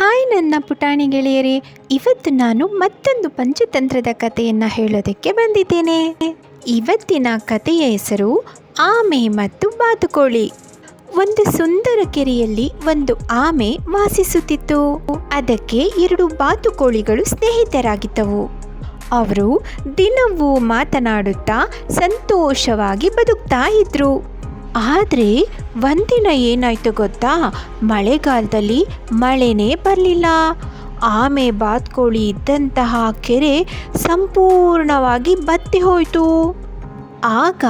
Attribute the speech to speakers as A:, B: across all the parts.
A: Hi ನನ್ನ ಪುಟಾಣಿ ಗೆಳೆಯರೇ, ಇವತ್ತು ನಾನು ಮತ್ತೊಂದು ಪಂಚತಂತ್ರದ ಕಥೆಯನ್ನು ಹೇಳೋದಕ್ಕೆ ಬಂದಿದ್ದೇನೆ. ಇವತ್ತಿನ ಕಥೆಯ ಹೆಸರು ಆಮೆ ಮತ್ತು ಬಾತುಕೋಳಿ. ಒಂದು ಸುಂದರ ಕೆರೆಯಲ್ಲಿ ಒಂದು ಆಮೆ ವಾಸಿಸುತ್ತಿತ್ತು. ಅದಕ್ಕೆ 2 ಬಾತುಕೋಳಿಗಳು ಸ್ನೇಹಿತರಾಗಿದ್ದವು. ಅವರು ದಿನವೂ ಮಾತನಾಡುತ್ತಾ ಸಂತೋಷವಾಗಿ ಬದುಕ್ತಾ ಇದ್ರು. ಆದರೆ ಒಂದಿನ ಏನಾಯ್ತು ಗೊತ್ತಾ? ಮಳೆಗಾಲದಲ್ಲಿ ಮಳೆನೇ ಬರಲಿಲ್ಲ. ಆಮೆ ಬಾತುಕೋಳಿ ಇದ್ದಂತಹ ಕೆರೆ ಸಂಪೂರ್ಣವಾಗಿ ಬತ್ತಿ ಹೋಯಿತು. ಆಗ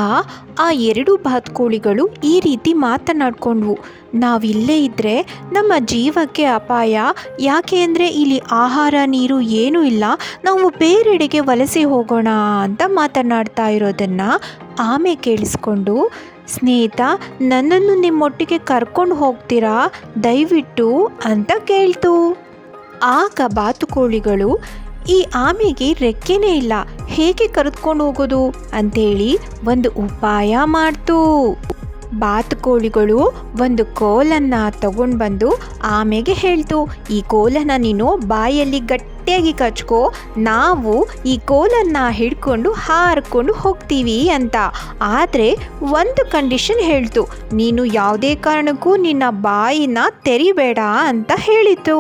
A: ಆ 2 ಬಾತುಕೋಳಿಗಳು ಈ ರೀತಿ ಮಾತನಾಡಿಕೊಂಡ್ವು, ನಾವಿಲ್ಲೇ ಇದ್ದರೆ ನಮ್ಮ ಜೀವಕ್ಕೆ ಅಪಾಯ. ಯಾಕೆ ಅಂದರೆ ಇಲ್ಲಿ ಆಹಾರ ನೀರು ಏನೂ ಇಲ್ಲ, ನಾವು ಬೇರೆಡೆಗೆ ವಲಸೆ ಹೋಗೋಣ ಅಂತ ಮಾತನಾಡ್ತಾ ಇರೋದನ್ನು ಆಮೆ ಕೇಳಿಸ್ಕೊಂಡು, ಸ್ನೇಹಿತ, ನನ್ನನ್ನು ನಿಮ್ಮೊಟ್ಟಿಗೆ ಕರ್ಕೊಂಡು ಹೋಗ್ತೀರಾ ದಯವಿಟ್ಟು ಅಂತ ಕೇಳ್ತು. ಆಗ ಬಾತುಕೋಳಿಗಳು, ಈ ಆಮೆಗೆ ರೆಕ್ಕೆನೇ ಇಲ್ಲ, ಹೇಗೆ ಕರೆದುಕೊಂಡು ಹೋಗೋದು ಅಂಥೇಳಿ ಒಂದು ಉಪಾಯ ಮಾಡ್ತು. ಬಾತುಕೋಳಿಗಳು ಒಂದು ಕೋಲನ್ನು ತಗೊಂಡು ಬಂದು ಆಮೆಗೆ ಹೇಳ್ತು, ಈ ಕೋಲನ್ನು ನೀನು ಬಾಯಲ್ಲಿ ಗಟ್ಟಿಯಾಗಿ ಕಚ್ಕೋ, ನಾವು ಈ ಕೋಲನ್ನು ಹಿಡ್ಕೊಂಡು ಹಾರಿಕೊಂಡು ಹೋಗ್ತೀವಿ ಅಂತ. ಆದರೆ ಒಂದು ಕಂಡೀಷನ್ ಹೇಳ್ತು, ನೀನು ಯಾವುದೇ ಕಾರಣಕ್ಕೂ ನಿನ್ನ ಬಾಯಿನ ತೆರಿಬೇಡ ಅಂತ ಹೇಳಿತು.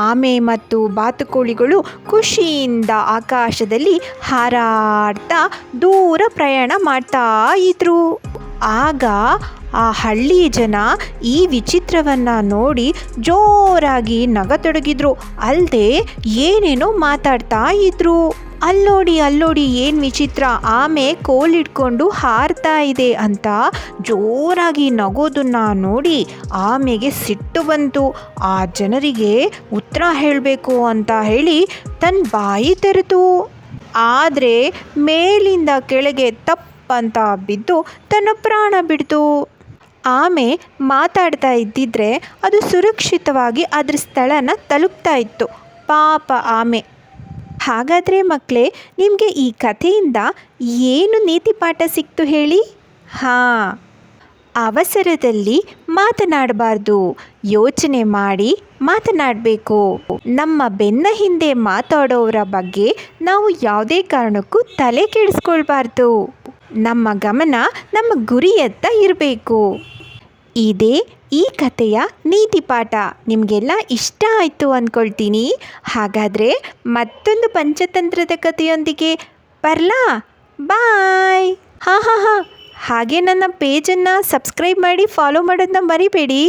A: ಆಮೆ ಮತ್ತು ಬಾತುಕೋಳಿಗಳು ಖುಷಿಯಿಂದ ಆಕಾಶದಲ್ಲಿ ಹಾರಾಡ್ತಾ ದೂರ ಪ್ರಯಾಣ ಮಾಡ್ತಾ ಇದ್ರು. ಆಗ ಆ ಹಳ್ಳಿ ಜನ ಈ ವಿಚಿತ್ರವನ್ನು ನೋಡಿ ಜೋರಾಗಿ ನಗತೊಡಗಿದ್ರು. ಅಲ್ಲದೆ ಏನೇನೋ ಮಾತಾಡ್ತಾ ಇದ್ರು. ಅಲ್ಲೋಡಿ ಏನು ವಿಚಿತ್ರ, ಆಮೆ ಕೋಲಿಡ್ಕೊಂಡು ಹಾರ್ತಾ ಇದೆ ಅಂತ ಜೋರಾಗಿ ನಗೋದನ್ನು ನೋಡಿ ಆಮೆಗೆ ಸಿಟ್ಟು ಬಂತು. ಆ ಜನರಿಗೆ ಉತ್ತರ ಹೇಳಬೇಕು ಅಂತ ಹೇಳಿ ತನ್ನ ಬಾಯಿ ತೆರೆತು. ಆದರೆ ಮೇಲಿಂದ ಕೆಳಗೆ ತಪ್ಪಂತ ಬಿದ್ದು ತನ್ನ ಪ್ರಾಣ ಬಿಡ್ತು. ಆಮೆ ಮಾತಾಡ್ತಾ ಇದ್ದಿದ್ರೆ ಅದು ಸುರಕ್ಷಿತವಾಗಿ ಅದರ ಸ್ಥಳನ ತಲುಪ್ತಾ ಇತ್ತು. ಪಾಪ ಆಮೆ. ಹಾಗಾದರೆ ಮಕ್ಕಳೇ, ನಿಮಗೆ ಈ ಕಥೆಯಿಂದ ಏನು ನೀತಿ ಪಾಠ ಸಿಕ್ತು ಹೇಳಿ? ಅವಸರದಲ್ಲಿ ಮಾತನಾಡಬಾರ್ದು, ಯೋಚನೆ ಮಾಡಿ ಮಾತನಾಡಬೇಕು. ನಮ್ಮ ಬೆನ್ನ ಹಿಂದೆ ಮಾತಾಡೋರ ಬಗ್ಗೆ ನಾವು ಯಾವುದೇ ಕಾರಣಕ್ಕೂ ತಲೆ ಕೆಡಿಸ್ಕೊಳ್ಬಾರ್ದು. ನಮ್ಮ ಗಮನ ನಮ್ಮ ಗುರಿಯತ್ತ ಇರಬೇಕು. ಇದೇ ಈ ಕಥೆಯ ನೀತಿ ಪಾಠ. ನಿಮಗೆಲ್ಲ ಇಷ್ಟ ಆಯಿತು ಅಂದ್ಕೊಳ್ತೀನಿ. ಹಾಗಾದರೆ ಮತ್ತೊಂದು ಪಂಚತಂತ್ರದ ಕಥೆಯೊಂದಿಗೆ ಬರಲಾ? ಬಾಯ್. ಹಾಗೆ ನನ್ನ ಪೇಜನ್ನು ಸಬ್ಸ್ಕ್ರೈಬ್ ಮಾಡಿ ಫಾಲೋ ಮಾಡೋದನ್ನ ಮರಿಬೇಡಿ.